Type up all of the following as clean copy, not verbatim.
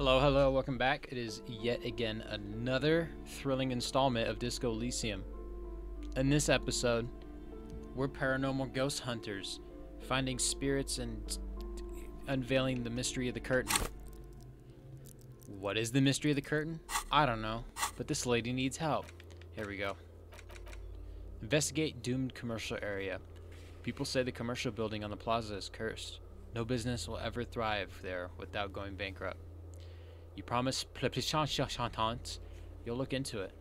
Hello, hello, welcome back. It is yet again another thrilling installment of Disco Elysium. In this episode, we're paranormal ghost hunters, finding spirits and unveiling the mystery of the curtain. What is the mystery of the curtain? I don't know, but this lady needs help. Here we go. Investigate doomed commercial area. People say the commercial building on the plaza is cursed. No business will ever thrive there without going bankrupt. You promise you'll look into it.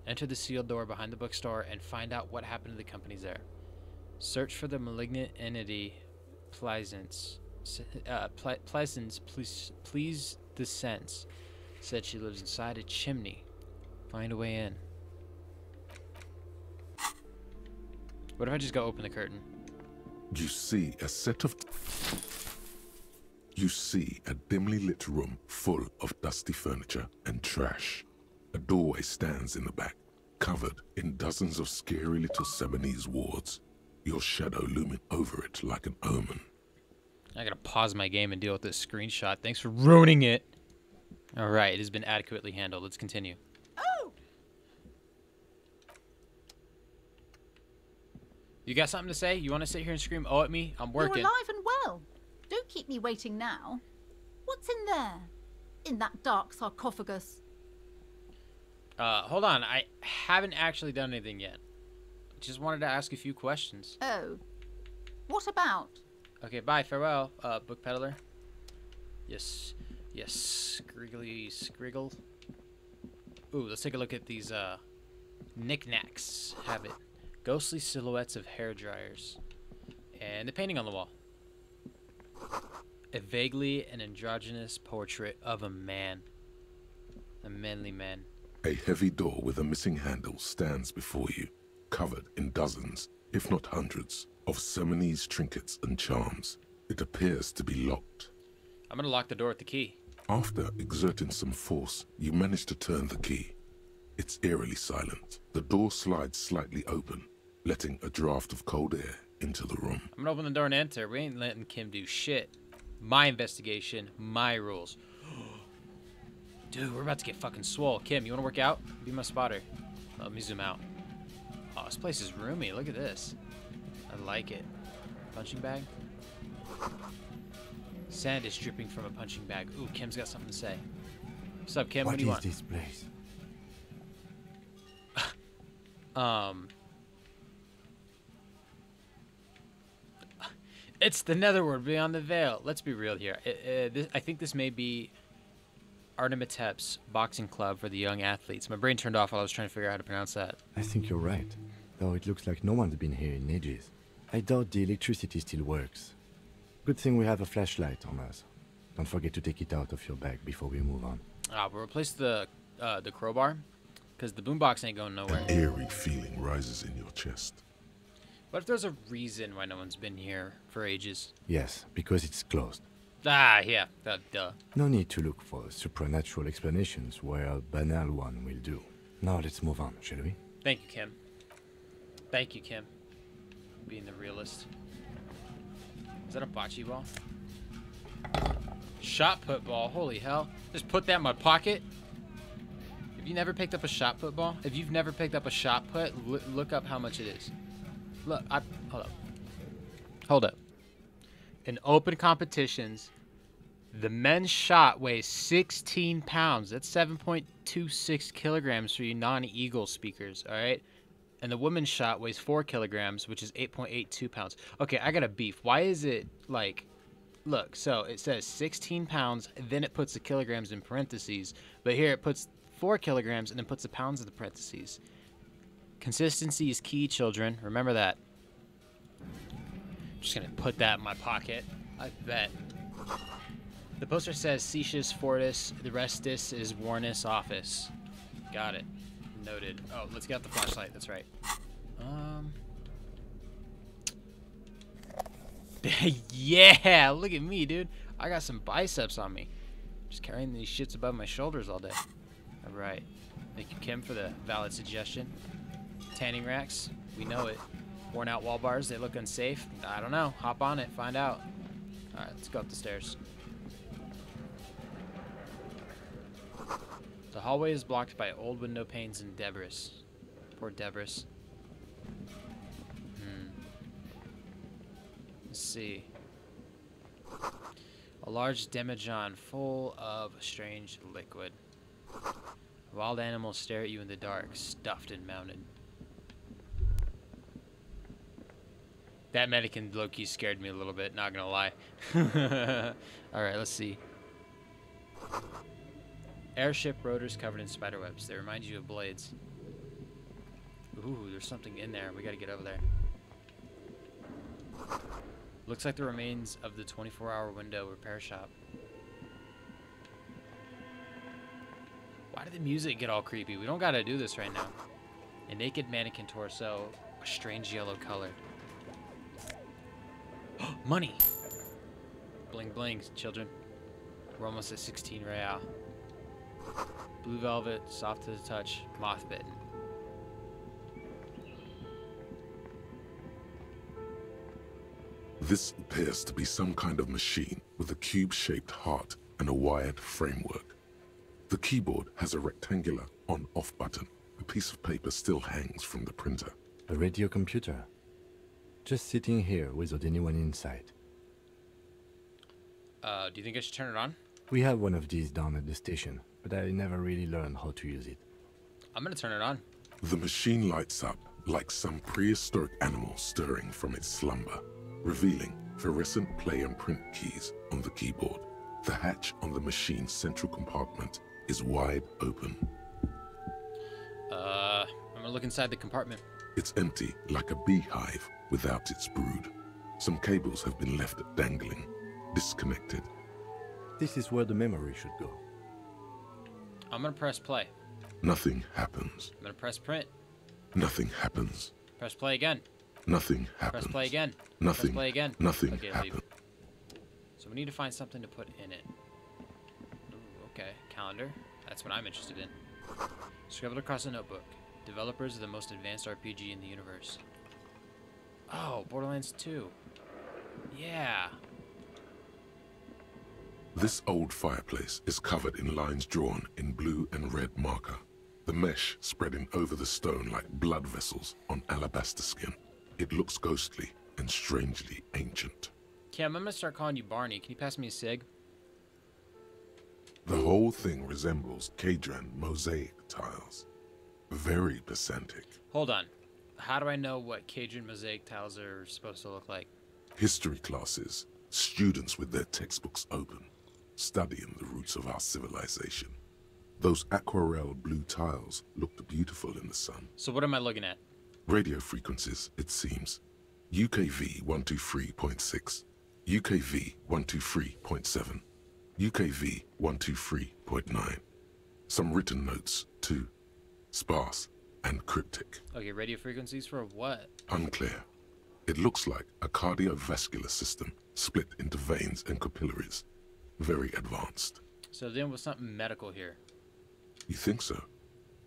Enter the sealed door behind the bookstore and find out what happened to the companies there. Search for the malignant entity Pleasance. Pleasance, please the sense. Said she lives inside a chimney. Find a way in. What if I just go open the curtain? You see a dimly lit room full of dusty furniture and trash. A doorway stands in the back, covered in dozens of scary little Seminese wards, your shadow looming over it like an omen. I gotta pause my game and deal with this screenshot. Thanks for ruining it. Alright, it has been adequately handled. Let's continue. Oh! You got something to say? You want to sit here and scream "oh" at me? I'm working. You're alive and well. Don't keep me waiting now. What's in there? In that dark sarcophagus? Hold on. I haven't actually done anything yet. Just wanted to ask a few questions. Oh. What about? Okay, bye. Farewell, book peddler. Yes. Yes. Scriggly scriggle. Ooh, let's take a look at these, knickknacks. Have it. Ghostly silhouettes of hair dryers. And the painting on the wall. A vaguely an androgynous portrait of a man. A manly man. A heavy door with a missing handle stands before you, covered in dozens, if not hundreds, of Seminese trinkets and charms. It appears to be locked. I'm gonna lock the door with the key. After exerting some force, you manage to turn the key. It's eerily silent. The door slides slightly open, letting a draft of cold air into the room. I'm gonna open the door and enter. We ain't letting Kim do shit. My investigation, my rules. Dude, we're about to get fucking swole. Kim, you wanna work out? Be my spotter. Let me zoom out. Oh, this place is roomy. Look at this. I like it. Punching bag? Sand is dripping from a punching bag. Ooh, Kim's got something to say. What's up, Kim? What do you want? What is this place? It's the netherworld beyond the veil. Let's be real here. I think this may be Artemitep's boxing club for the young athletes. My brain turned off while I was trying to figure out how to pronounce that. I think you're right, though it looks like no one's been here in ages. I doubt the electricity still works. Good thing we have a flashlight on us. Don't forget to take it out of your bag before we move on. We'll replace the crowbar, because the boombox ain't going nowhere. An eerie feeling rises in your chest. What if there's a reason why no one's been here for ages? Yes, because it's closed. Ah, yeah, duh. No need to look for supernatural explanations where a banal one will do. Now let's move on, shall we? Thank you, Kim. Thank you, Kim. Being the realist. Is that a bocce ball? Shot put ball. Holy hell. Just put that in my pocket. Have you never picked up a shot put ball? If you've never picked up a shot put, look up how much it is. Look, hold up. In open competitions, the men's shot weighs 16 pounds. That's 7.26 kilograms for you non-Eagle speakers, all right? And the women's shot weighs 4 kilograms, which is 8.82 pounds. Okay, I got a beef. Why is it like, look, so it says 16 pounds, then it puts the kilograms in parentheses, but here it puts 4 kilograms and then puts the pounds in the parentheses. Consistency is key, children. Remember that. I'm just gonna put that in my pocket. I bet. The poster says Cesius Fortis, the restus is Warnus office. Got it. Noted. Oh, let's get out the flashlight. That's right. Yeah, look at me, dude. I got some biceps on me. Just carrying these shits above my shoulders all day. All right. Thank you, Kim, for the valid suggestion. Tanning racks. We know it. Worn out wall bars. They look unsafe. I don't know. Hop on it. Find out. All right, let's go up the stairs. The hallway is blocked by old window panes and debris. Poor debris. Let's see. A large demijohn full of strange liquid. Wild animals stare at you in the dark, stuffed and mounted. That mannequin low-key scared me a little bit, not gonna lie. Alright, let's see. Airship rotors covered in spiderwebs. They remind you of blades. Ooh, there's something in there. We gotta get over there. Looks like the remains of the 24-hour window repair shop. Why did the music get all creepy? We don't gotta do this right now. A naked mannequin torso, a strange yellow color. Money! Bling bling, children. We're almost at 16 real. Blue velvet, soft to the touch, moth bitten. This appears to be some kind of machine with a cube-shaped heart and a wired framework. The keyboard has a rectangular on-off button. A piece of paper still hangs from the printer. A radio computer. Just sitting here without anyone inside. Do you think I should turn it on? We have one of these down at the station, but I never really learned how to use it. I'm gonna turn it on. The machine lights up like some prehistoric animal stirring from its slumber, revealing fluorescent play and print keys on the keyboard. The hatch on the machine's central compartment is wide open. I'm gonna look inside the compartment. It's empty like a beehive without its brood. Some cables have been left dangling, disconnected. This is where the memory should go. I'm gonna press play. Nothing happens. I'm gonna press print. Nothing happens. Press play again. Nothing happens. Press play again. Nothing. Press play again. Nothing Okay, happens. leave. So we need to find something to put in it. Ooh, okay, calendar. That's what I'm interested in. Scribbled across a notebook. Developers of the most advanced RPG in the universe. Oh, Borderlands 2. Yeah. This old fireplace is covered in lines drawn in blue and red marker. The mesh spreading over the stone like blood vessels on alabaster skin. It looks ghostly and strangely ancient. Kim, I'm gonna start calling you Barney. Can you pass me a cig? The whole thing resembles Cadran mosaic tiles. Very pedantic. Hold on. How do I know what Cajun mosaic tiles are supposed to look like? History classes, students with their textbooks open, studying the roots of our civilization. Those aquarelle blue tiles looked beautiful in the sun. So what am I looking at? Radio frequencies, it seems. UKV 123.6, UKV 123.7, UKV 123.9. Some written notes, too. Sparse and cryptic. Okay, radio frequencies for what? Unclear. It looks like a cardiovascular system split into veins and capillaries. Very advanced. So then was something medical here. You think so?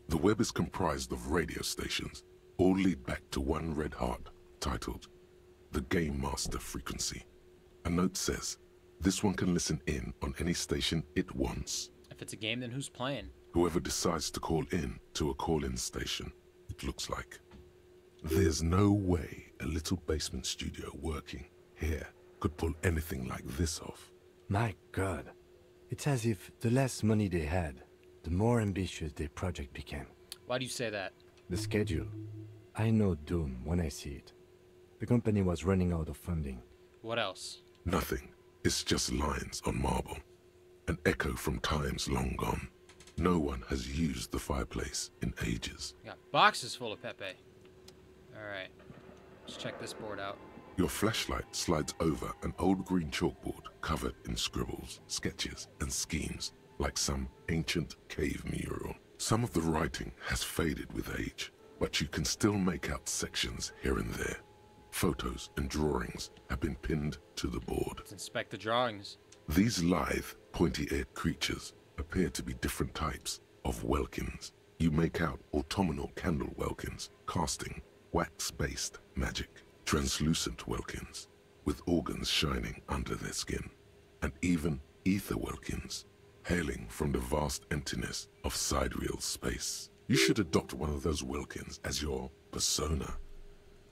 The web is comprised of radio stations, all lead back to one red heart, titled The Game Master Frequency. A note says, this one can listen in on any station it wants. If it's a game, then who's playing? Whoever decides to call in to a call-in station, it looks like. There's no way a little basement studio working here could pull anything like this off. My God. It's as if the less money they had, the more ambitious their project became. Why do you say that? The schedule. I know doom when I see it. The company was running out of funding. What else? Nothing. It's just lines on marble. An echo from times long gone. No one has used the fireplace in ages. We got boxes full of PEPE. Alright. Let's check this board out. Your flashlight slides over an old green chalkboard covered in scribbles, sketches, and schemes, like some ancient cave mural. Some of the writing has faded with age, but you can still make out sections here and there. Photos and drawings have been pinned to the board. Let's inspect the drawings. These lithe, pointy-eared creatures appear to be different types of welkins. You make out autumnal candle welkins, casting wax-based magic, translucent welkins, with organs shining under their skin, and even ether welkins, hailing from the vast emptiness of sidereal space. You should adopt one of those Welkins as your persona.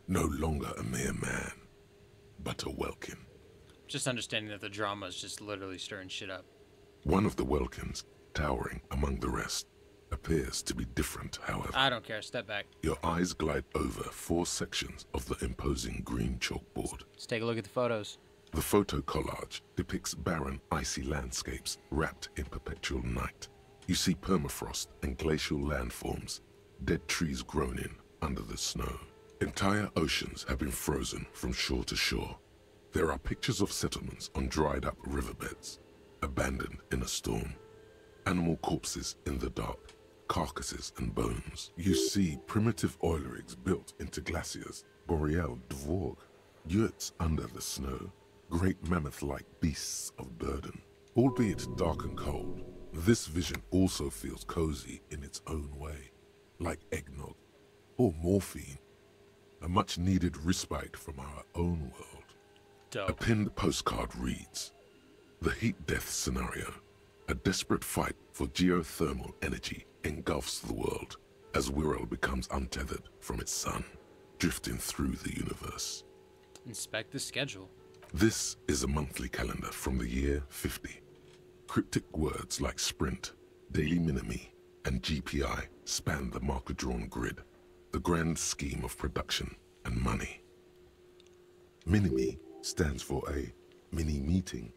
No longer a mere man, but a Welkin. Just understanding that the drama is just literally stirring shit up. One of the Welkins, towering among the rest, appears to be different, however. I don't care. Step back. Your eyes glide over 4 sections of the imposing green chalkboard. Let's take a look at the photos. The photo collage depicts barren, icy landscapes wrapped in perpetual night. You see permafrost and glacial landforms, dead trees grown in under the snow. Entire oceans have been frozen from shore to shore. There are pictures of settlements on dried-up riverbeds, abandoned in a storm. Animal corpses in the dark, carcasses and bones. You see primitive oil rigs built into glaciers, boreal dvorg, yurts under the snow, great mammoth-like beasts of burden. Albeit dark and cold, this vision also feels cozy in its own way, like eggnog or morphine, a much-needed respite from our own world. Dope. A pinned postcard reads, "The heat death scenario. A desperate fight for geothermal energy engulfs the world as Wirral becomes untethered from its sun, drifting through the universe." Inspect the schedule. This is a monthly calendar from the year 50. Cryptic words like sprint, daily minimi, and GPI span the marker-drawn grid, the grand scheme of production and money. Minimi stands for a mini-meeting.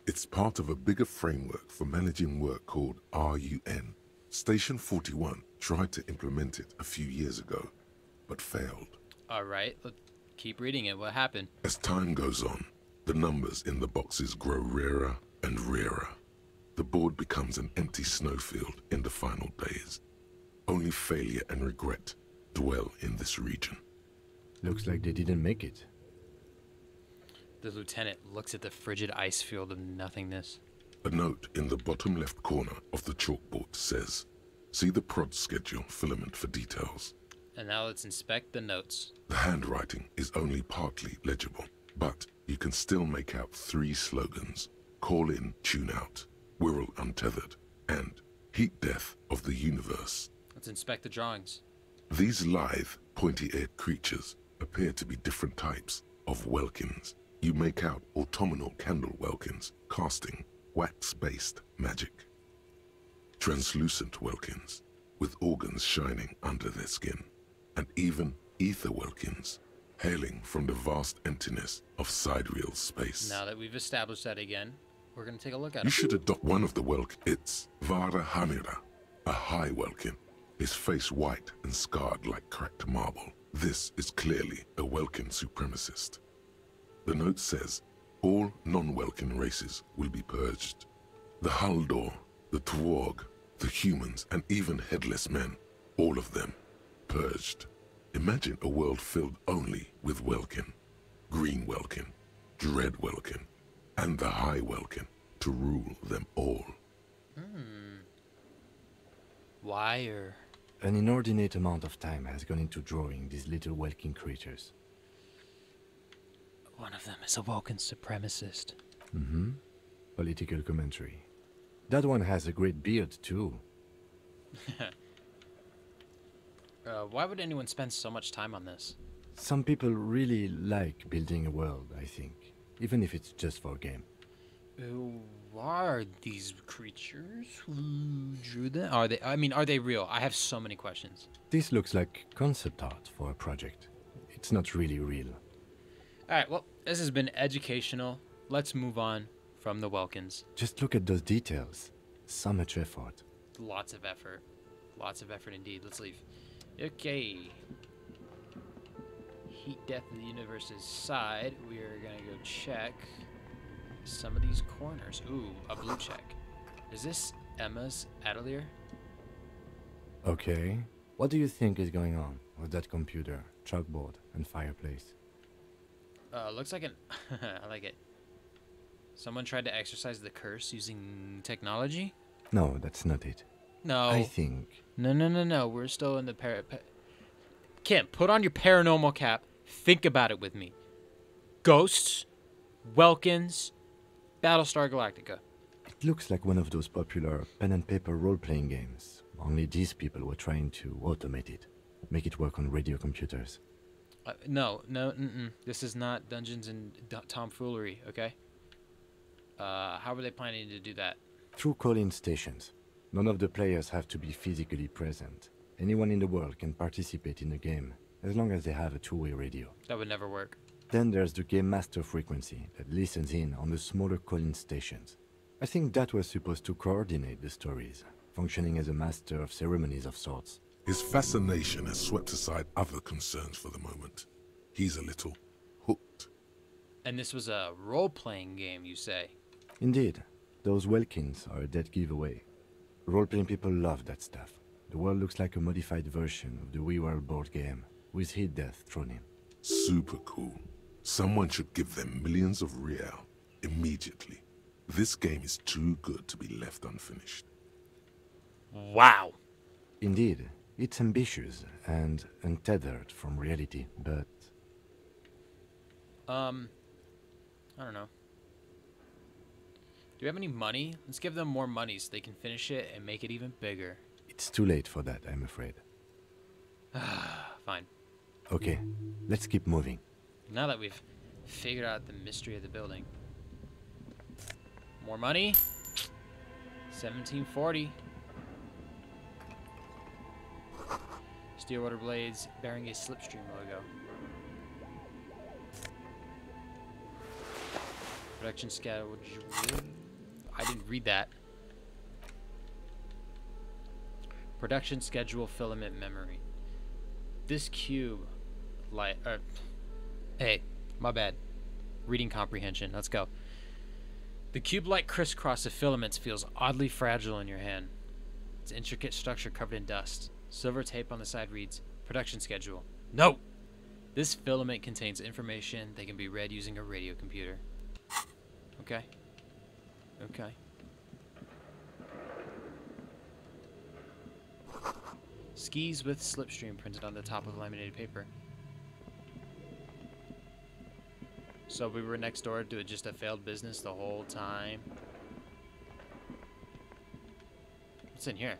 It's part of a bigger framework for managing work called RUN. Station 41 tried to implement it a few years ago, but failed. All right, let's keep reading it. What happened? As time goes on, the numbers in the boxes grow rarer and rarer. The board becomes an empty snowfield in the final days. Only failure and regret dwell in this region. Looks like they didn't make it. The lieutenant looks at the frigid ice field of nothingness. A note in the bottom left corner of the chalkboard says, "See the prod schedule filament for details." And now let's inspect the notes. The handwriting is only partly legible, but you can still make out 3 slogans: "Call in, tune out," "Wirral untethered," and "Heat death of the universe." Let's inspect the drawings. These lithe, pointy-eared creatures appear to be different types of Welkins. You make out autumnal candle Welkins casting wax-based magic. Translucent Welkins with organs shining under their skin. And even ether Welkins hailing from the vast emptiness of sidereal space. Now that we've established that again, we're going to take a look at You it. should adopt one of the Welk. It's Vara Hamira, a high Welkin, his face white and scarred like cracked marble. This is clearly a Welkin supremacist. The note says, all non-Welkin races will be purged. The Haldor, the Tworg, the humans, and even headless men, all of them, purged. Imagine a world filled only with Welkin, Green Welkin, Dread Welkin, and the High Welkin to rule them all. Why or... An inordinate amount of time has gone into drawing these little Welkin creatures. One of them is a Vulcan supremacist. Mm-hmm. Political commentary. That one has a great beard, too. Why would anyone spend so much time on this? Some people really like building a world, I think. Even if it's just for a game. Who are these creatures? Who drew them? Are they real? I have so many questions. This looks like concept art for a project. It's not really real. Alright, well, this has been educational. Let's move on from the Welkins. Just look at those details. So much effort. Lots of effort. Lots of effort indeed. Let's leave. Okay. Heat death in the universe's side. We are gonna go check some of these corners. Ooh, a blue check. Is this Emma's atelier? Okay. What do you think is going on with that computer, chalkboard, and fireplace? Looks like an... I like it. Someone tried to exorcise the curse using technology? No, that's not it. No. I think... No. We're still in the Kim, put on your paranormal cap. Think about it with me. Ghosts, Welkins, Battlestar Galactica. It looks like one of those popular pen and paper role-playing games. Only these people were trying to automate it, make it work on radio computers. No. This is not Dungeons and Tomfoolery, okay? How were they planning to do that? Through call-in stations. None of the players have to be physically present. Anyone in the world can participate in the game, as long as they have a two-way radio. That would never work. Then there's the game master frequency that listens in on the smaller call-in stations. I think that was supposed to coordinate the stories, functioning as a master of ceremonies of sorts. His fascination has swept aside other concerns for the moment. He's a little hooked. And this was a role-playing game, you say? Indeed. Those Welkins are a dead giveaway. Role-playing people love that stuff. The world looks like a modified version of the WeWorld board game, with hit death thrown in. Super cool. Someone should give them millions of real immediately. This game is too good to be left unfinished. Wow. Indeed, it's ambitious and untethered from reality, but... I don't know. Do we have any money? Let's give them more money so they can finish it and make it even bigger. It's too late for that, I'm afraid. Fine. Okay, let's keep moving. Now that we've figured out the mystery of the building. More money? 1740. Steel rotor blades bearing a slipstream logo. Production schedule. I didn't read that. Production schedule filament memory. This cube light. Hey, my bad. Reading comprehension. Let's go. The cube-like crisscross of filaments feels oddly fragile in your hand. Its intricate structure covered in dust. Silver tape on the side reads, production schedule. No! This filament contains information that can be read using a radio computer. Okay. Okay. Skis with slipstream printed on the top of laminated paper. So we were next door to just a failed business the whole time. What's in here?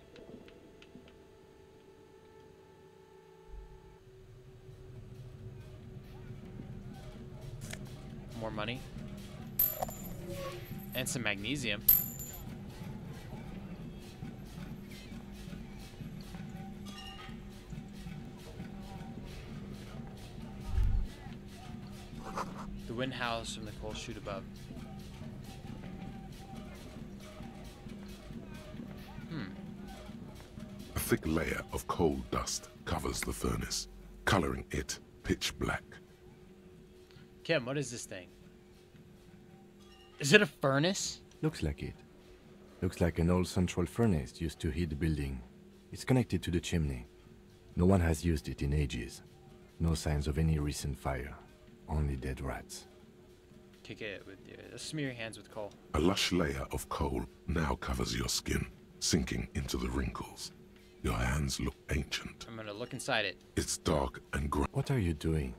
More money. And some magnesium. The wind howls from the coal chute above. A thick layer of coal dust covers the furnace, coloring it pitch black. Kim, what is this thing? Is it a furnace? Looks like it. Looks like an old central furnace used to heat the building. It's connected to the chimney. No one has used it in ages. No signs of any recent fire. Only dead rats. Kick it with your... Smear your hands with coal. A lush layer of coal now covers your skin, sinking into the wrinkles. Your hands look ancient. I'm gonna look inside it. It's dark and grimy. What are you doing?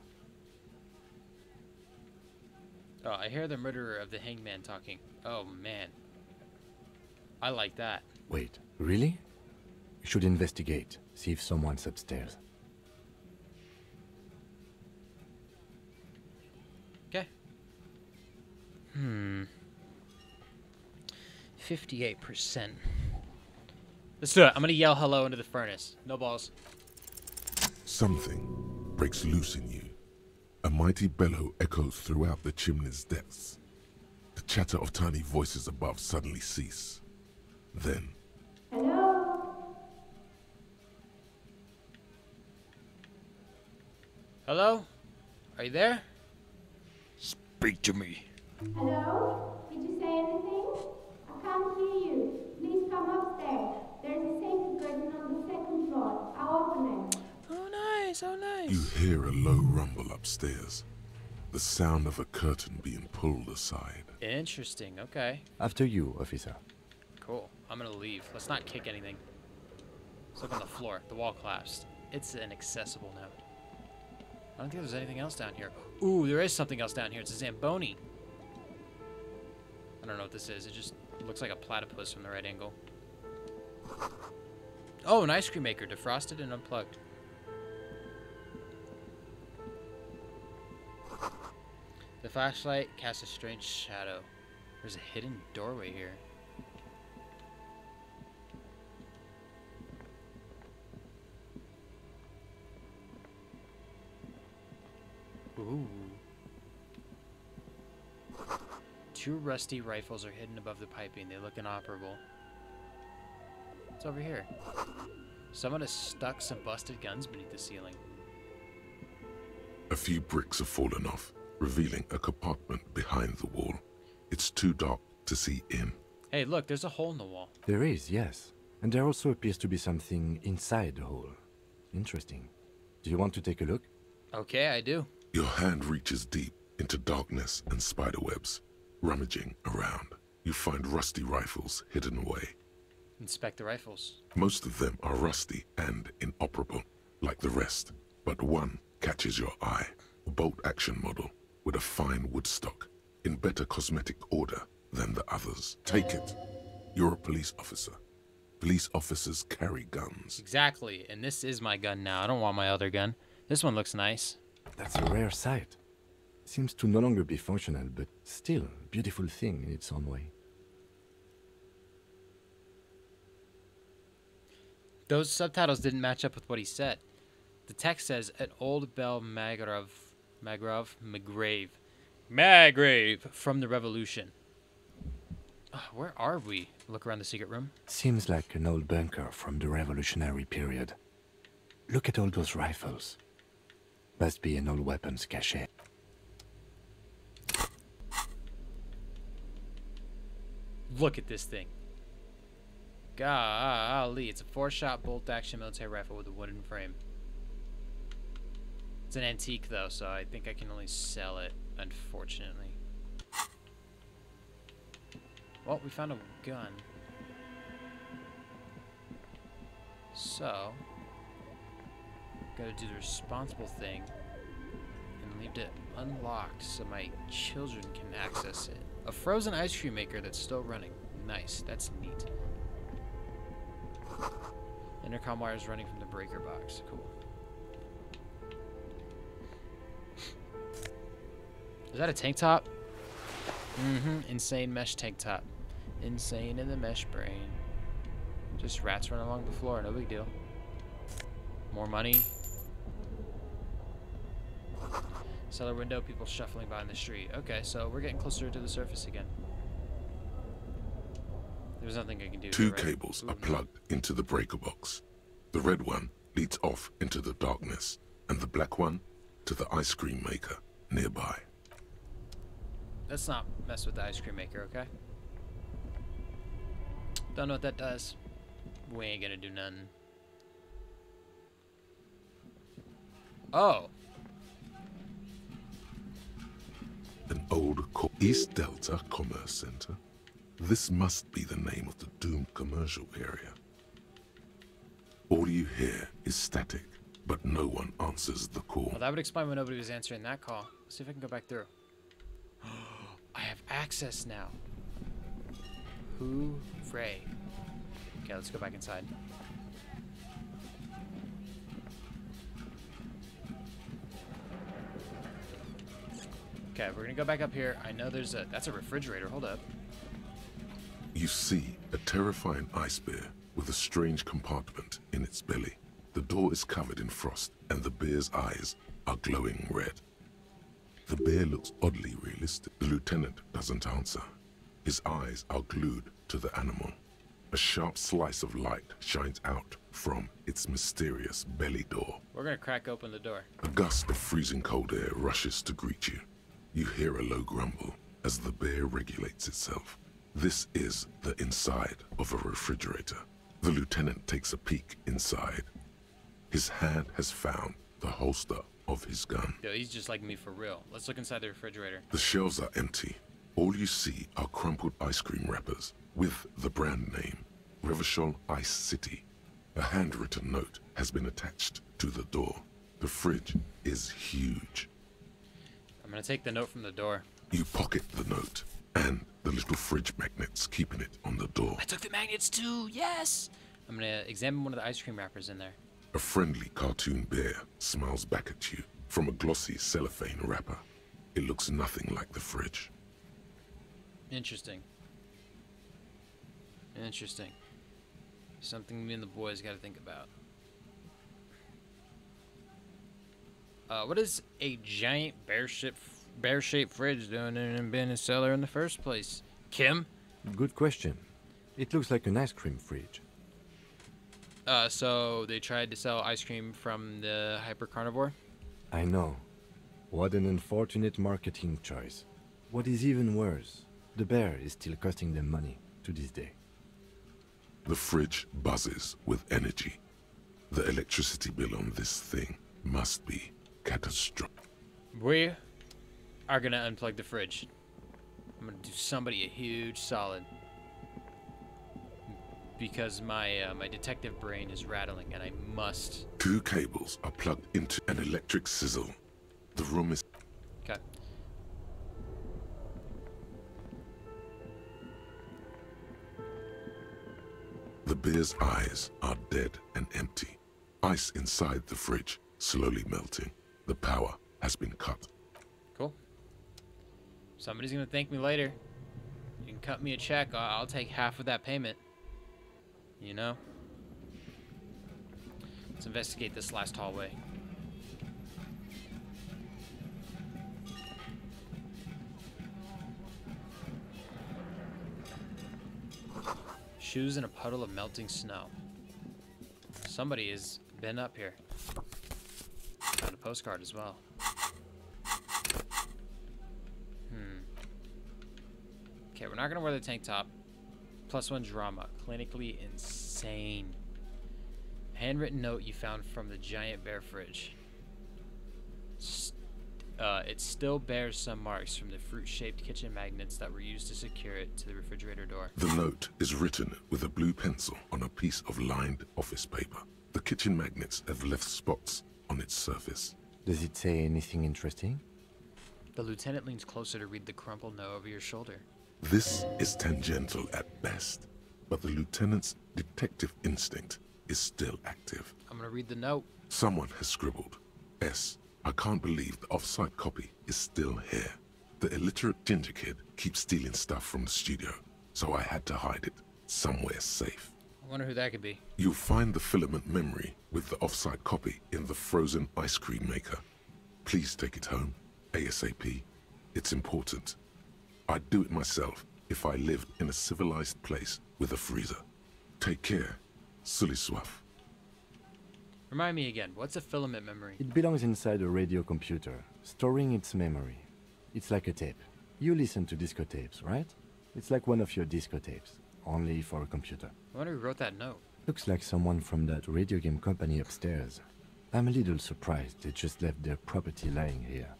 Oh, I hear the murderer of the hangman talking. Oh, man. I like that. Wait, really? You should investigate. See if someone's upstairs. Okay. 58%. Let's do it. I'm gonna yell hello into the furnace. No balls. Something breaks loose in you. A mighty bellow echoes throughout the chimney's depths. The chatter of tiny voices above suddenly cease. Then... Hello? Hello? Are you there? Speak to me. Hello? Did you say anything? I can't hear you. Please come upstairs. There's a safety curtain on the second floor. I'll open it. Oh, nice. Oh, nice. You hear a low rumble upstairs. The sound of a curtain being pulled aside. Interesting. Okay. After you, officer. Cool. I'm gonna leave. Let's not kick anything. Let's look on the floor. The wall collapsed. It's inaccessible now. I don't think there's anything else down here. Ooh, there is something else down here. It's a Zamboni. I don't don't know what this is. It just looks like a platypus from the right angle. Oh, an ice cream maker, defrosted and unplugged. The flashlight casts a strange shadow. There's a hidden doorway here. Ooh. Two rusty rifles are hidden above the piping. They look inoperable. What's over here? Someone has stuck some busted guns beneath the ceiling. A few bricks have fallen off, revealing a compartment behind the wall. It's too dark to see in. Hey, look, there's a hole in the wall. There is, yes. And there also appears to be something inside the hole. Interesting. Do you want to take a look? Okay, I do. Your hand reaches deep into darkness and spiderwebs. Rummaging around, you find rusty rifles hidden away. Inspect the rifles. Most of them are rusty and inoperable, like the rest, but one catches your eye. A bolt-action model with a fine wood stock, in better cosmetic order than the others. Take it. You're a police officer. Police officers carry guns. Exactly, and this is my gun now. I don't want my other gun. This one looks nice. That's a rare sight. Seems to no longer be functional, but still a beautiful thing in its own way. Those subtitles didn't match up with what he said. The text says, an old bell Magrave from the Revolution. Where are we? Look around the secret room. Seems like an old bunker from the revolutionary period. Look at all those rifles. Must be an old weapons cache. Look at this thing. Golly, it's a 4-shot bolt-action military rifle with a wooden frame. It's an antique, though, so I think I can only sell it, unfortunately. Well, we found a gun. So, gotta do the responsible thing and leave it unlocked so my children can access it. A frozen ice cream maker that's still running. Nice, that's neat. Intercom wires running from the breaker box. Cool. Is that a tank top? Insane mesh tank top. Insane in the mesh brain. Just rats running along the floor, no big deal. More money. Cellar window, people shuffling by in the street. Okay, so we're getting closer to the surface again. There's nothing I can do. Two cables are plugged into the breaker box. The red one leads off into the darkness, and the black one to the ice cream maker nearby. Let's not mess with the ice cream maker, okay? Don't know what that does. We ain't gonna do nothing. Oh. An old East Delta Commerce Center. This must be the name of the doomed commercial area. All you hear is static, but no one answers the call. Well, that would explain why nobody was answering that call. Let's see if I can go back through. I have access now. Hooray. Okay, let's go back inside. Okay, we're gonna go back up here. I know there's a... That's a refrigerator. Hold up. You see a terrifying ice bear with a strange compartment in its belly. The door is covered in frost, and the bear's eyes are glowing red. The bear looks oddly realistic. The lieutenant doesn't answer. His eyes are glued to the animal. A sharp slice of light shines out from its mysterious belly door. We're gonna crack open the door. A gust of freezing cold air rushes to greet you. You hear a low grumble as the bear regulates itself. This is the inside of a refrigerator. The lieutenant takes a peek inside. His hand has found the holster of his gun. Yo, he's just like me for real. Let's look inside the refrigerator. The shelves are empty. All you see are crumpled ice cream wrappers with the brand name, Revachol Ice City. A handwritten note has been attached to the door. The fridge is huge. I'm gonna take the note from the door. You pocket the note, and the little fridge kitchen magnets too. Yes. I'm gonna examine one of the ice cream wrappers in there. A friendly cartoon bear smiles back at you from a glossy cellophane wrapper. It looks nothing like the fridge. Interesting. Interesting. Something me and the boys got to think about. What is a giant bear-shaped fridge doing in an abandoned cellar in the first place? Kim? Good question. It looks like an ice cream fridge. So they tried to sell ice cream from the hyper carnivore? I know. What an unfortunate marketing choice. What is even worse, the bear is still costing them money to this day. The fridge buzzes with energy. The electricity bill on this thing must be catastrophic. We are gonna unplug the fridge. I'm gonna do somebody a huge solid. Because my my detective brain is rattling and I must. 2 cables are plugged into an electric sizzle. The room is... Okay. The bear's eyes are dead and empty. Ice inside the fridge slowly melting. The power has been cut. Cool. Somebody's gonna thank me later. You can cut me a check. I'll take half of that payment. You know? Let's investigate this last hallway. Shoes in a puddle of melting snow. Somebody has been up here. Found a postcard as well. Okay, we're not gonna wear the tank top. +1 drama. Clinically insane. Handwritten note you found from the giant bear fridge. It still bears some marks from the fruit-shaped kitchen magnets that were used to secure it to the refrigerator door. The note is written with a blue pencil on a piece of lined office paper. The kitchen magnets have left spots on its surface. Does it say anything interesting? The lieutenant leans closer to read the crumpled note over your shoulder. This is tangential at best, but the lieutenant's detective instinct is still active. I'm gonna read the note. Someone has scribbled, S. I can't believe the off-site copy is still here. The illiterate ginger kid keeps stealing stuff from the studio, so I had to hide it somewhere safe. I wonder who that could be. You'll find the filament memory with the off-site copy in the frozen ice cream maker. Please take it home, ASAP. It's important. I'd do it myself if I lived in a civilized place with a freezer. Take care. Sully Swaff. Remind me again, what's a filament memory? It belongs inside a radio computer, storing its memory. It's like a tape. You listen to disco tapes, right? It's like one of your disco tapes, only for a computer. I wonder who wrote that note. Looks like someone from that radio game company upstairs. I'm a little surprised they just left their property lying here.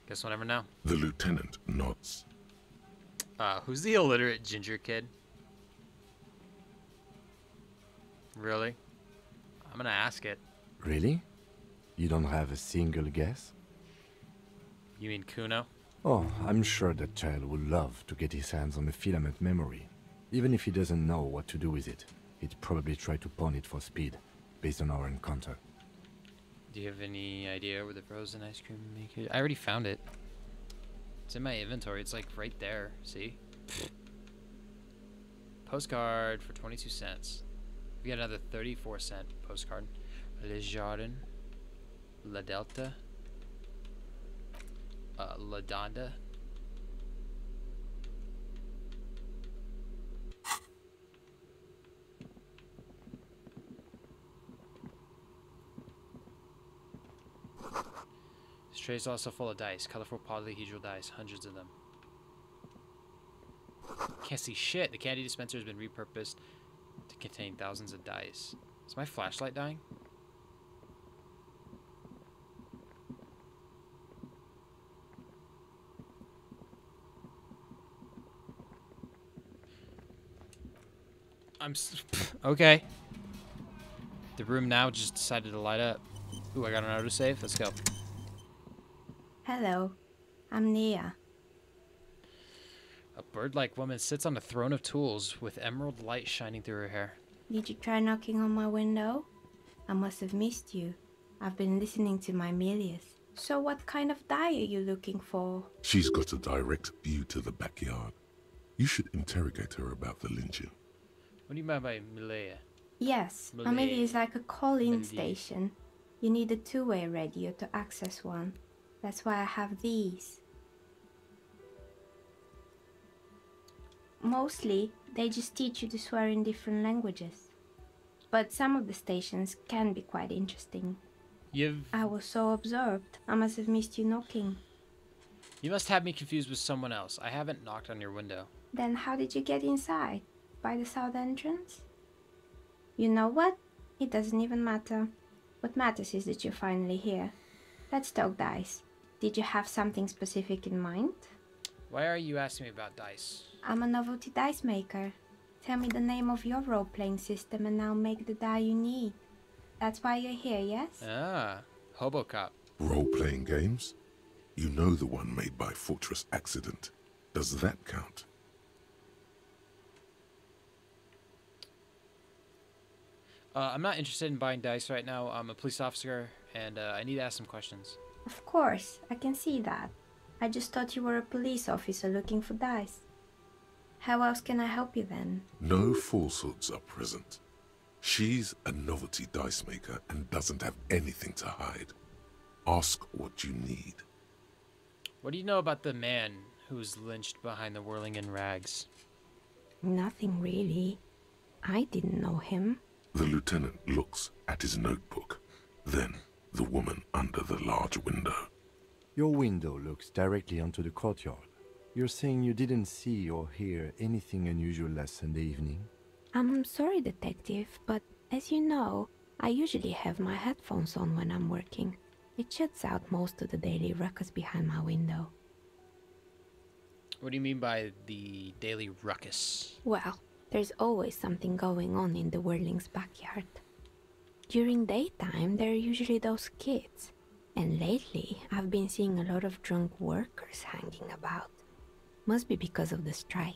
Guess we'll never know. The lieutenant nods. Who's the illiterate ginger kid? Really? I'm gonna ask it. Really? You don't have a single guess? You mean Kuno? Oh, I'm sure that child would love to get his hands on a filament memory. Even if he doesn't know what to do with it, he'd probably try to pawn it for speed, based on our encounter. Do you have any idea where the frozen ice cream maker? I already found it. It's in my inventory. It's like right there. See? Postcard for 22 cents. We got another 34-cent postcard. Le Jardin. La Delta. La Donda. This tray is also full of dice. Colorful polyhedral dice. Hundreds of them. Can't see shit. The candy dispenser has been repurposed to contain thousands of dice. Is my flashlight dying? Okay. The room now just decided to light up. Ooh, I got an auto save. Let's go. Hello, I'm Nia. A bird-like woman sits on a throne of tools with emerald light shining through her hair. Did you try knocking on my window? I must have missed you. I've been listening to my Melius. So what kind of die are you looking for? She's got a direct view to the backyard. You should interrogate her about the lynching. What do you mean by Malaya? Yes, Malay. Amelia is like a call-in Malay. station. You need a two-way radio to access one. That's why I have these. Mostly, they just teach you to swear in different languages. But some of the stations can be quite interesting. I was so absorbed, I must have missed you knocking. You must have me confused with someone else. I haven't knocked on your window. Then how did you get inside? By the south entrance? You know what? It doesn't even matter. What matters is that you're finally here. Let's talk dice. Did you have something specific in mind? Why are you asking me about dice? I'm a novelty dice maker. Tell me the name of your role-playing system and I'll make the die you need. That's why you're here, yes? Ah, Hobocop. Role-playing games? You know the one made by Fortress Accident. Does that count? I'm not interested in buying dice right now. I'm a police officer, and I need to ask some questions. Of course, I can see that. I just thought you were a police officer looking for dice. How else can I help you then? No falsehoods are present. She's a novelty dice maker and doesn't have anything to hide. Ask what you need. What do you know about the man who's lynched behind the whirling in rags? Nothing really. I didn't know him. The lieutenant looks at his notebook. Then, the woman under the large window. Your window looks directly onto the courtyard. You're saying you didn't see or hear anything unusual last Sunday evening? I'm sorry, detective, but as you know, I usually have my headphones on when I'm working. It shuts out most of the daily ruckus behind my window. What do you mean by the daily ruckus? Well, there's always something going on in the Whirling's backyard. During daytime, there are usually those kids. And lately, I've been seeing a lot of drunk workers hanging about. Must be because of the strike.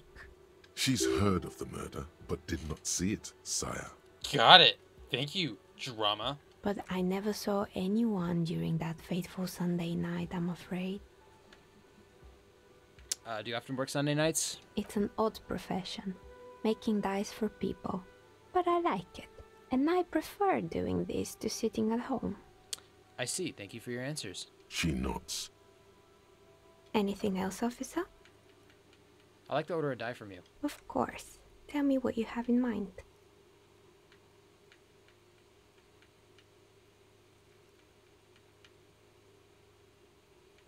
She's heard of the murder, but did not see it, sire. Got it. Thank you, drama. But I never saw anyone during that fateful Sunday night, I'm afraid. Do you often work Sunday nights? It's an odd profession, making dice for people. But I like it, and I prefer doing this to sitting at home. I see. Thank you for your answers. She nods. Anything else, officer? I'd like to order a die from you. Of course. Tell me what you have in mind.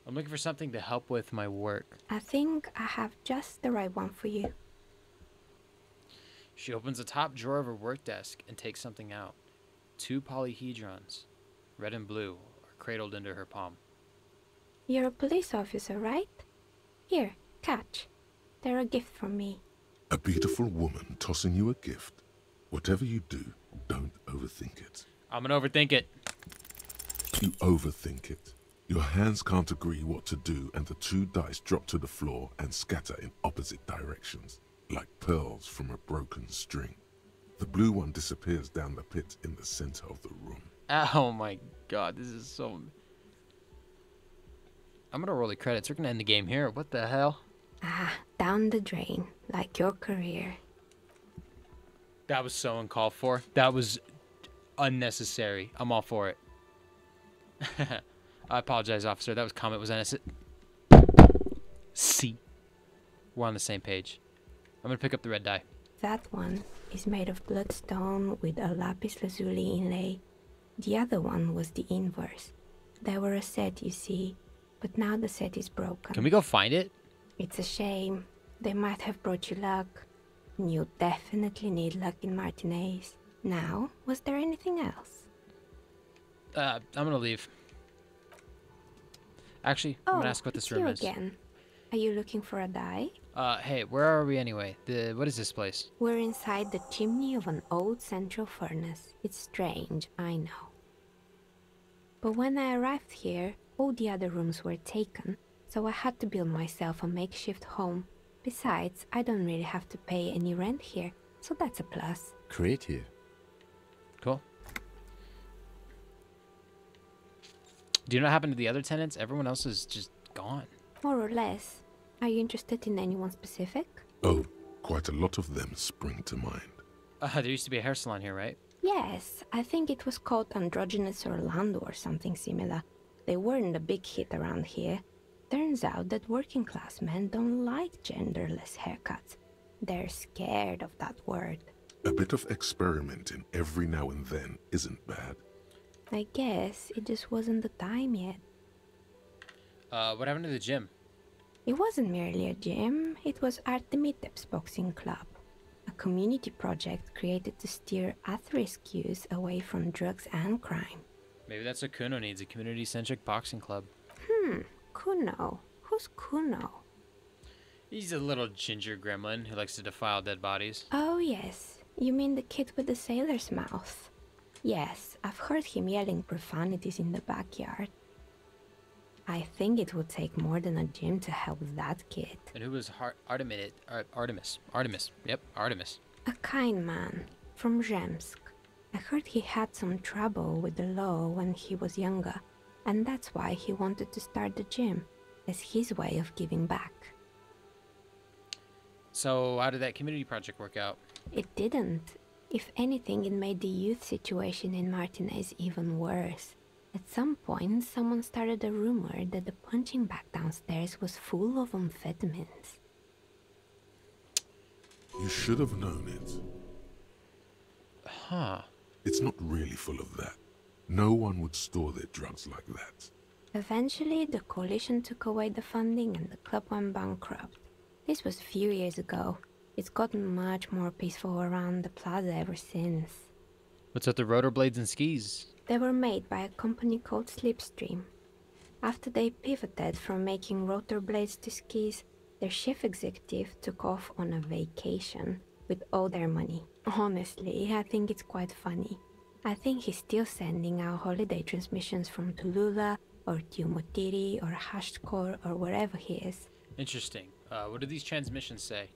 I'm looking for something to help with my work. I think I have just the right one for you. She opens the top drawer of her work desk and takes something out. 2 polyhedrons, red and blue, are cradled into her palm. You're a police officer, right? Here, catch. They're a gift from me. A beautiful woman tossing you a gift. Whatever you do, don't overthink it. I'm gonna overthink it. You overthink it. Your hands can't agree what to do, and the 2 dice drop to the floor and scatter in opposite directions, like pearls from a broken string. The blue one disappears down the pit in the center of the room. Oh my god, this is so... I'm gonna roll the credits. We're gonna end the game here. What the hell? Ah, down the drain, like your career. That was so uncalled for. That was unnecessary. I'm all for it. I apologize, officer. That comment was unnecessary. See? We're on the same page. I'm gonna pick up the red die. That one is made of bloodstone with a lapis lazuli inlay. The other one was the inverse. They were a set, you see, but now the set is broken. Can we go find it? It's a shame. They might have brought you luck. And you definitely need luck in Martinez. Now, was there anything else? I'm gonna leave. Actually, I'm gonna ask what this room is. Again. Are you looking for a die? Hey, where are we anyway? What is this place? We're inside the chimney of an old central furnace. It's strange, I know. But when I arrived here, all the other rooms were taken, so I had to build myself a makeshift home. Besides, I don't really have to pay any rent here, so that's a plus. Creative. Cool. Do you know what happened to the other tenants? Everyone else is just gone. More or less. Are you interested in anyone specific? Oh, quite a lot of them spring to mind. There used to be a hair salon here, right? Yes, I think it was called Androgynous Orlando or something similar. They weren't a big hit around here. Turns out that working class men don't like genderless haircuts. They're scared of that word. A bit of experimenting every now and then isn't bad. I guess it just wasn't the time yet. What happened to the gym? It wasn't merely a gym, it was Artemitep's boxing club. A community project created to steer at-risk youth away from drugs and crime. Maybe that's what Kuno needs, a community-centric boxing club. Kuno? Who's Kuno? He's a little ginger gremlin who likes to defile dead bodies. Oh yes, you mean the kid with the sailor's mouth. Yes, I've heard him yelling profanities in the backyard. I think it would take more than a gym to help that kid. And who was Artemis? Yep, Artemis. A kind man, from Zemsk. I heard he had some trouble with the law when he was younger, and that's why he wanted to start the gym, as his way of giving back. So how did that community project work out? It didn't. If anything, it made the youth situation in Martinez even worse. At some point, someone started a rumor that the punching bag downstairs was full of amphetamines. You should have known it. Huh. It's not really full of that. No one would store their drugs like that. Eventually, the coalition took away the funding and the club went bankrupt. This was a few years ago. It's gotten much more peaceful around the plaza ever since. What's up the rotor blades and skis? They were made by a company called Slipstream. After they pivoted from making rotor blades to skis, their chief executive took off on a vacation with all their money. Honestly, I think it's quite funny. I think he's still sending out holiday transmissions from Tulula or Tiumotiri or Hashtkor or wherever he is. Interesting. What do these transmissions say?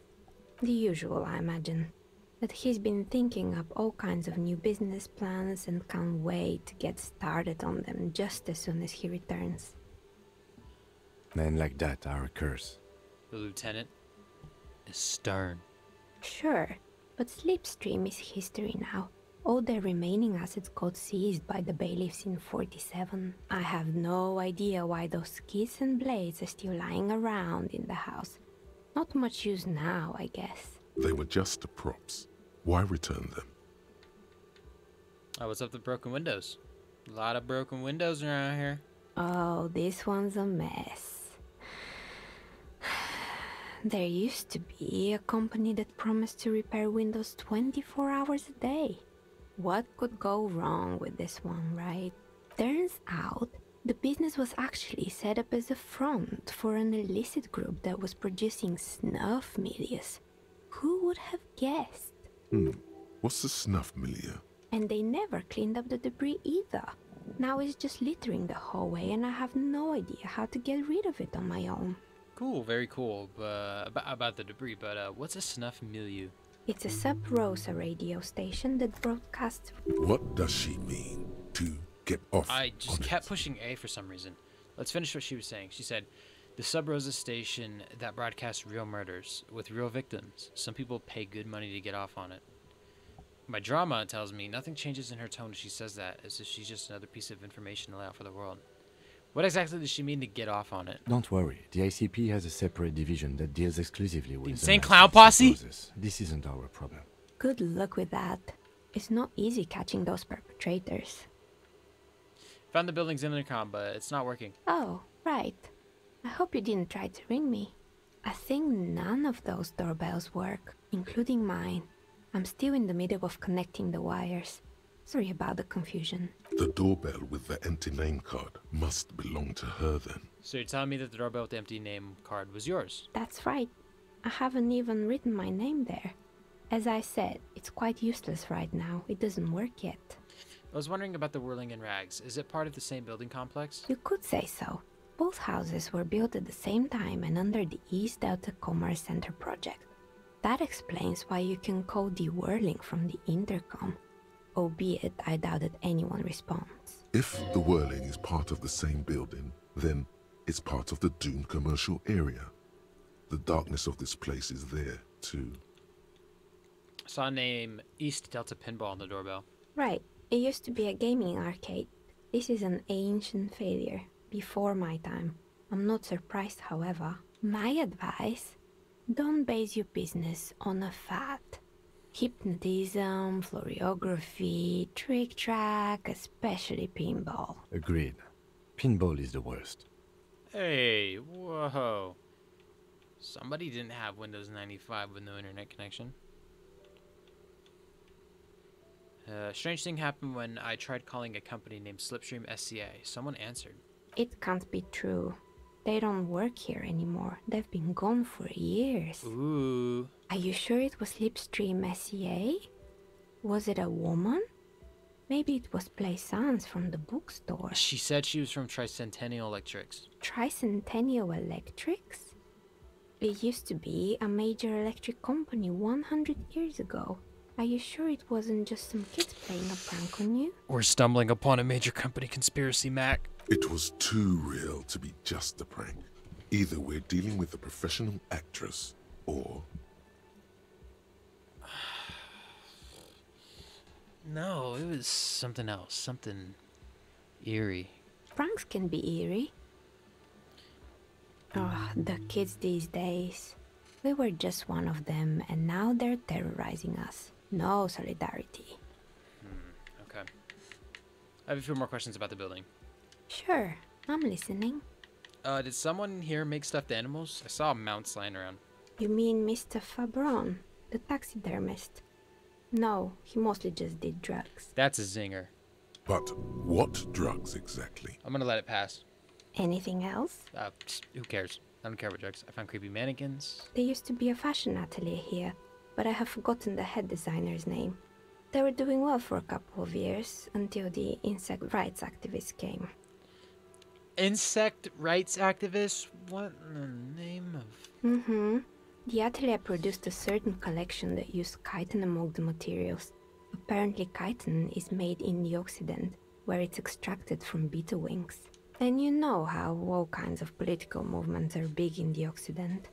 The usual, I imagine. That he's been thinking up all kinds of new business plans and can't wait to get started on them just as soon as he returns. Men like that are a curse. The lieutenant is stern. Sure, but Slipstream is history now. All their remaining assets got seized by the bailiffs in 47. I have no idea why those skis and blades are still lying around in the house. Not much use now, I guess. They were just props. Why return them? Oh, what's up with broken windows? A lot of broken windows around here. Oh, this one's a mess. There used to be a company that promised to repair windows 24 hours a day. What could go wrong with this one, right? Turns out, the business was actually set up as a front for an illicit group that was producing snuff milieu. Who would have guessed? What's the snuff milieu? And they never cleaned up the debris either. Now it's just littering the hallway and I have no idea how to get rid of it on my own. Cool, very cool. About the debris, but what's a snuff milieu? It's a Sub Rosa radio station that broadcasts... What does she mean? To get off I just on kept it? pushing A for some reason. Let's finish what she was saying. She said, the Sub Rosa station that broadcasts real murders with real victims. Some people pay good money to get off on it. My drama tells me nothing changes in her tone as she says that, as if she's just another piece of information to lay out for the world. What exactly does she mean to get off on it? Don't worry, the ICP has a separate division that deals exclusively with Insane the Clown Posse? psychosis. This isn't our problem. Good luck with that. It's not easy catching those perpetrators. Found the building's intercom, but it's not working. Oh, right. I hope you didn't try to ring me. I think none of those doorbells work, including mine. I'm still in the middle of connecting the wires. Sorry about the confusion. The doorbell with the empty name card must belong to her then. So you're telling me that the doorbell with the empty name card was yours? That's right. I haven't even written my name there. As I said, it's quite useless right now. It doesn't work yet. I was wondering about the Whirling in Rags. Is it part of the same building complex? You could say so. Both houses were built at the same time and under the East Delta Commerce Center project. That explains why you can call the whirling from the intercom, albeit I doubt that anyone responds. If the whirling is part of the same building, then it's part of the doomed commercial area. The darkness of this place is there, too. I saw a name East Delta Pinball on the doorbell. Right, it used to be a gaming arcade. This is an ancient failure, before my time. I'm not surprised, however. My advice, don't base your business on a fad. Hypnotism, fluorography, trick track, especially pinball. Agreed. Pinball is the worst. Hey, whoa. Somebody didn't have Windows 95 with no internet connection. Strange thing happened when I tried calling a company named Slipstream SCA. Someone answered. It can't be true. They don't work here anymore. They've been gone for years. Ooh. Are you sure it was Slipstream SCA? Was it a woman? Maybe it was Plaisance from the bookstore. She said she was from Tricentennial Electrics. Tricentennial Electrics? It used to be a major electric company 100 years ago. Are you sure it wasn't just some kids playing a prank on you? We're stumbling upon a major company conspiracy, Mac. It was too real to be just a prank. Either we're dealing with a professional actress, or... No, it was something else. Something eerie. Pranks can be eerie. Oh, the kids these days. We were just one of them, and now they're terrorizing us. No solidarity. Okay. I have a few more questions about the building. Sure, I'm listening. Did someone here make stuffed animals? I saw mounts lying around. You mean Mr. Fabron, the taxidermist? No, he mostly just did drugs. That's a zinger. But what drugs exactly? I'm gonna let it pass. Anything else? Who cares? I don't care about drugs. I found creepy mannequins. There used to be a fashion atelier here, but I have forgotten the head designer's name. They were doing well for a couple of years, until the insect rights activists came. Insect rights activists? What in the name of... Mm-hmm. The atelier produced a certain collection that used chitin among the materials. Apparently chitin is made in the Occident, where it's extracted from beetle wings. And you know how all kinds of political movements are big in the Occident.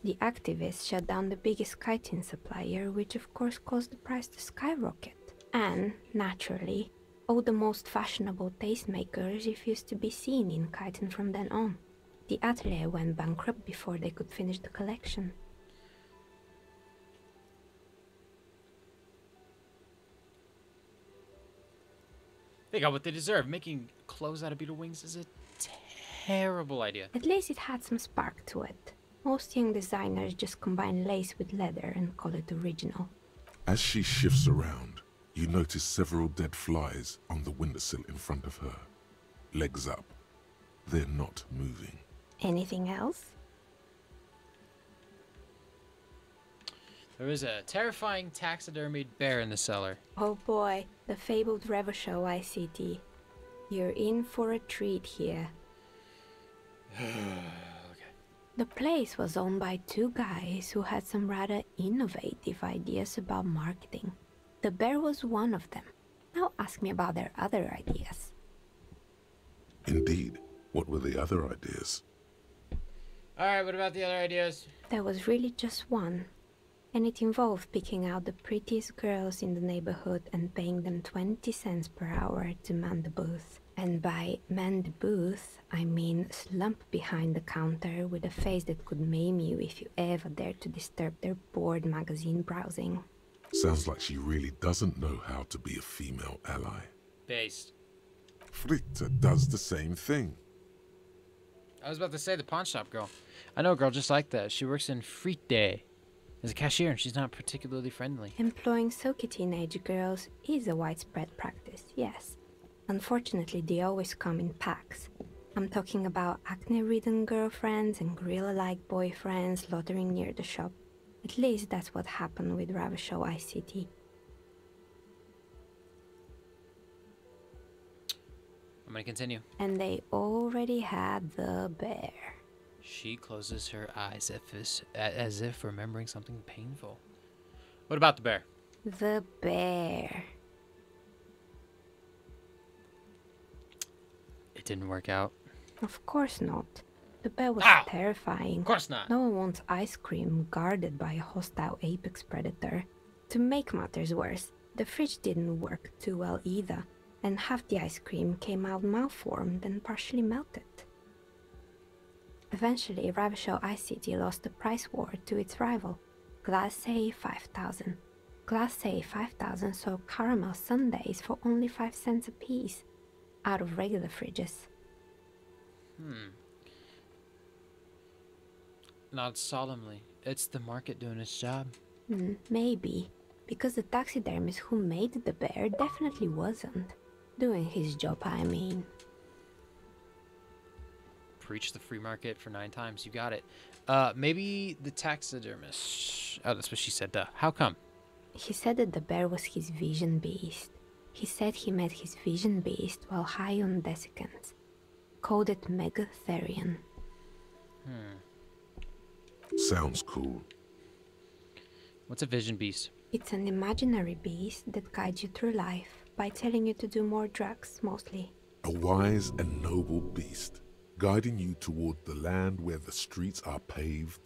The activists shut down the biggest chitin supplier, which of course caused the price to skyrocket. And, naturally, all the most fashionable tastemakers refused to be seen in chitin from then on. The atelier went bankrupt before they could finish the collection. They got what they deserve. Making clothes out of beetle wings is a terrible idea. At least it had some spark to it. Most young designers just combine lace with leather and call it original. As she shifts around, you notice several dead flies on the windowsill in front of her. Legs up. They're not moving. Anything else? There is a terrifying taxidermied bear in the cellar. Oh boy, the fabled Revachol ICT. You're in for a treat here. Okay. The place was owned by two guys who had some rather innovative ideas about marketing. The bear was one of them. Now ask me about their other ideas. Indeed. What were the other ideas? Alright, what about the other ideas? There was really just one. And it involved picking out the prettiest girls in the neighborhood and paying them 20 cents per hour to man the booth. And by man the booth, I mean slump behind the counter with a face that could maim you if you ever dared to disturb their bored magazine browsing. Sounds like she really doesn't know how to be a female ally. Based. Fritta does the same thing. I was about to say the pawn shop girl. I know a girl just like that. She works in Fritte as a cashier, and she's not particularly friendly. Employing silky teenage girls is a widespread practice, yes. Unfortunately, they always come in packs. I'm talking about acne-ridden girlfriends and gorilla-like boyfriends loitering near the shop. At least that's what happened with Revachol ICT. I'm gonna continue. And they already had the bear. She closes her eyes as if remembering something painful. What about the bear? The bear. It didn't work out. Of course not. The bear was Ow! terrifying. Of course not. No one wants ice cream guarded by a hostile apex predator. To make matters worse, the fridge didn't work too well either, and half the ice cream came out malformed and partially melted. Eventually, Ravishell Ice City lost the price war to its rival, Glace 5000. Glace 5000 sold caramel sundaes for only 5 cents a piece, out of regular fridges. Not solemnly. It's the market doing its job. Maybe, because the taxidermist who made the bear definitely wasn't. Doing his job, I mean. Preach the free market for 9 times. You got it. Maybe the taxidermist. Oh, that's what she said. Duh. How come? He said that the bear was his vision beast. He said he met his vision beast while high on desiccants. Called it Megatherion. Sounds cool. What's a vision beast? It's an imaginary beast that guides you through life by telling you to do more drugs, mostly. A wise and noble beast, guiding you toward the land where the streets are paved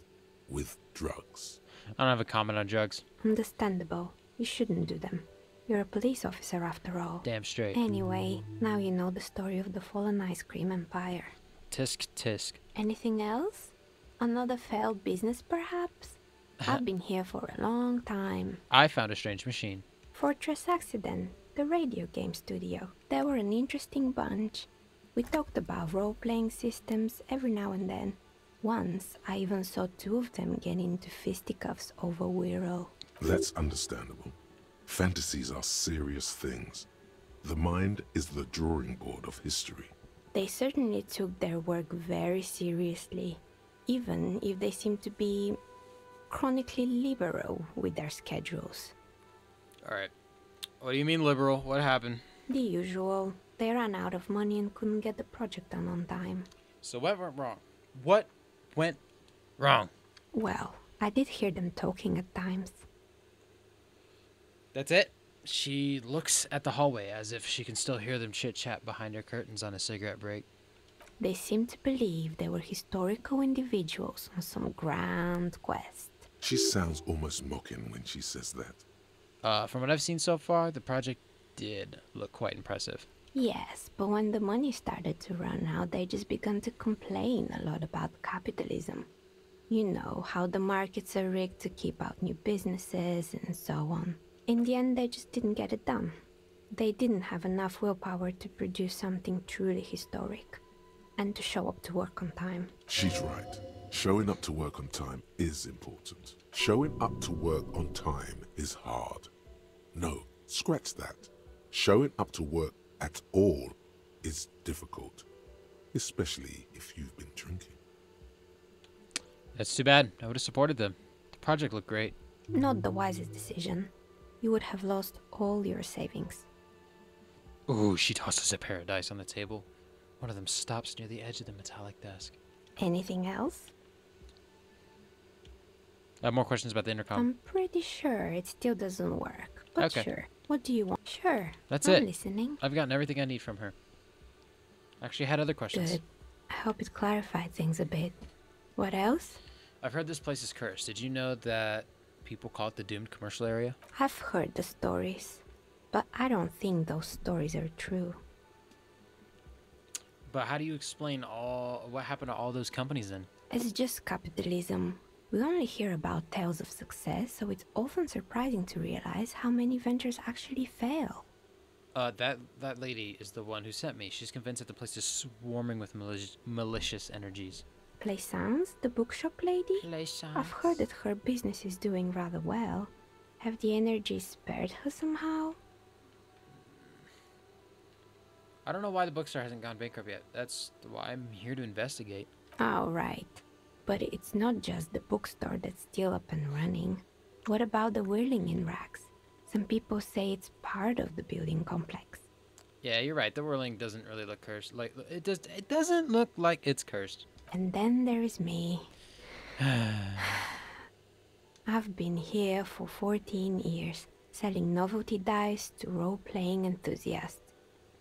with drugs. I don't have a comment on drugs. Understandable. You shouldn't do them. You're a police officer after all. Damn straight. Anyway, now you know the story of the fallen ice cream empire. Tisk tisk. Anything else? Another failed business, perhaps? I've been here for a long time. I found a strange machine. Fortress Accident, the radio game studio. They were an interesting bunch. We talked about role-playing systems every now and then. Once, I even saw 2 of them get into fisticuffs over Wiro. That's understandable. Fantasies are serious things. The mind is the drawing board of history. They certainly took their work very seriously, even if they seem to be chronically liberal with their schedules. Alright. What do you mean liberal? What happened? The usual. They ran out of money and couldn't get the project done on time. So what went wrong? What went wrong? Well, I did hear them talking at times. That's it? She looks at the hallway as if she can still hear them chit-chat behind her curtains on a cigarette break. They seemed to believe they were historical individuals on some grand quest. She sounds almost mocking when she says that. From what I've seen so far, the project did look quite impressive. Yes, but when the money started to run out, they just began to complain a lot about capitalism. You know, how the markets are rigged to keep out new businesses and so on. In the end, they just didn't get it done. They didn't have enough willpower to produce something truly historic, and to show up to work on time. She's right. Showing up to work on time is important. Showing up to work on time is hard. No, scratch that. Showing up to work at all is difficult, especially if you've been drinking. That's too bad. I would have supported them. The project looked great. Not the wisest decision. You would have lost all your savings. Ooh, she tosses a pair of dice on the table. One of them stops near the edge of the metallic desk. Anything else? I have more questions about the intercom. I'm pretty sure it still doesn't work. But Okay. sure. What do you want? Sure. That's I'm it. listening. I've gotten everything I need from her. Actually, I had other questions. Good. I hope it clarified things a bit. What else? I've heard this place is cursed. Did you know that people call it the doomed commercial area? I've heard the stories, but I don't think those stories are true. But how do you explain what happened to all those companies then? It's just capitalism. We only hear about tales of success, so it's often surprising to realize how many ventures actually fail. That lady is the one who sent me. She's convinced that the place is swarming with malicious energies. Plaisance, the bookshop lady? Plaisance. I've heard that her business is doing rather well. Have the energies spared her somehow? I don't know why the bookstore hasn't gone bankrupt yet. That's why I'm here to investigate. Oh, right. But it's not just the bookstore that's still up and running. What about the whirling in racks? Some people say it's part of the building complex. Yeah, you're right. The whirling doesn't really look cursed. Like it does. It doesn't look like it's cursed. And then there is me. I've been here for 14 years, selling novelty dice to role-playing enthusiasts.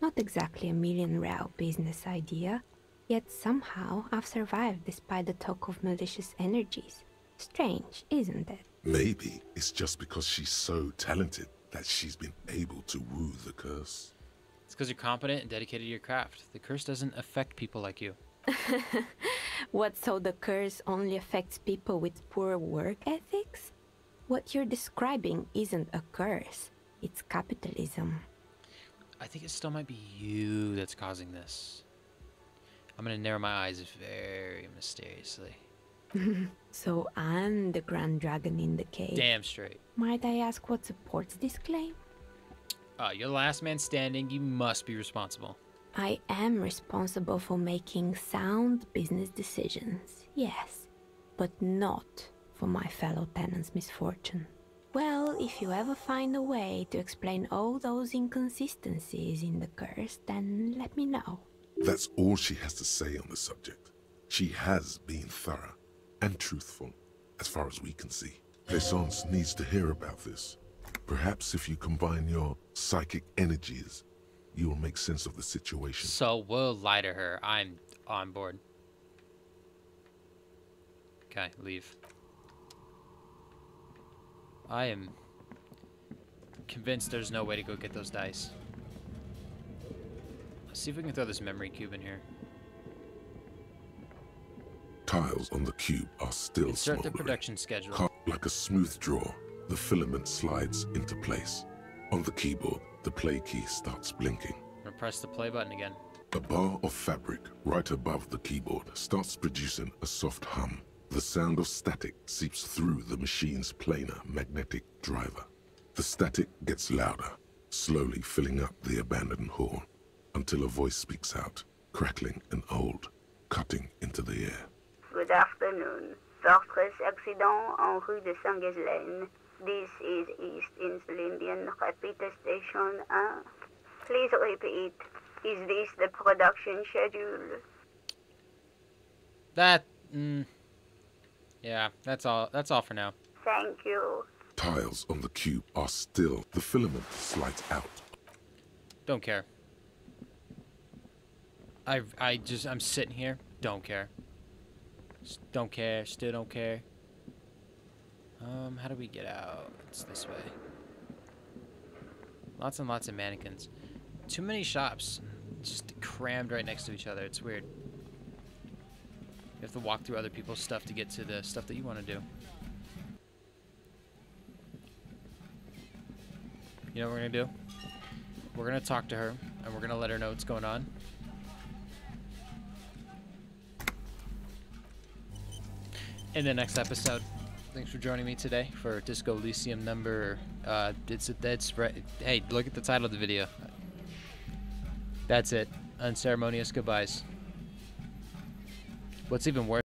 Not exactly a million-real business idea, yet somehow I've survived despite the talk of malicious energies. Strange, isn't it? Maybe it's just because she's so talented that she's been able to woo the curse. It's because you're competent and dedicated to your craft. The curse doesn't affect people like you. What, so the curse only affects people with poor work ethics? What you're describing isn't a curse, it's capitalism. I think it still might be you that's causing this. I'm gonna narrow my eyes very mysteriously. So I'm the Grand Dragon in the cave. Damn straight. Might I ask what supports this claim? You're the last man standing. You must be responsible. I am responsible for making sound business decisions, yes, but not for my fellow tenants' misfortune. Well, if you ever find a way to explain all those inconsistencies in the curse, then let me know. That's all she has to say on the subject. She has been thorough and truthful, as far as we can see. Plaisance needs to hear about this. Perhaps if you combine your psychic energies, you will make sense of the situation. So we'll lie to her. I'm on board. Okay, leave. I am convinced there's no way to go get those dice. Let's see if we can throw this memory cube in here. Tiles on the cube are still Insert the smoldering. production schedule. Cut like a smooth draw, the filament slides into place. On the keyboard, the play key starts blinking. I'm gonna press the play button again. A bar of fabric right above the keyboard starts producing a soft hum. The sound of static seeps through the machine's planar magnetic driver. The static gets louder, slowly filling up the abandoned hall, until a voice speaks out, crackling and old, cutting into the air. Good afternoon. Fortress accident en rue de Saint-Ghislaine. This is East Insulindian Repeater Station 1. Please repeat. Is this the production schedule? Yeah, that's all for now. Thank you. Tiles on the cube are still. The filament slides out. Don't care. I'm sitting here. Don't care. Don't care. Still don't care. How do we get out? It's this way. Lots and lots of mannequins. Too many shops. Just crammed right next to each other. It's weird. You have to walk through other people's stuff to get to the stuff that you want to do. You know what we're going to do? We're going to talk to her, and we're going to let her know what's going on. In the next episode. Thanks for joining me today for Disco Elysium number... Hey, look at the title of the video. That's it. Unceremonious goodbyes. What's even worse...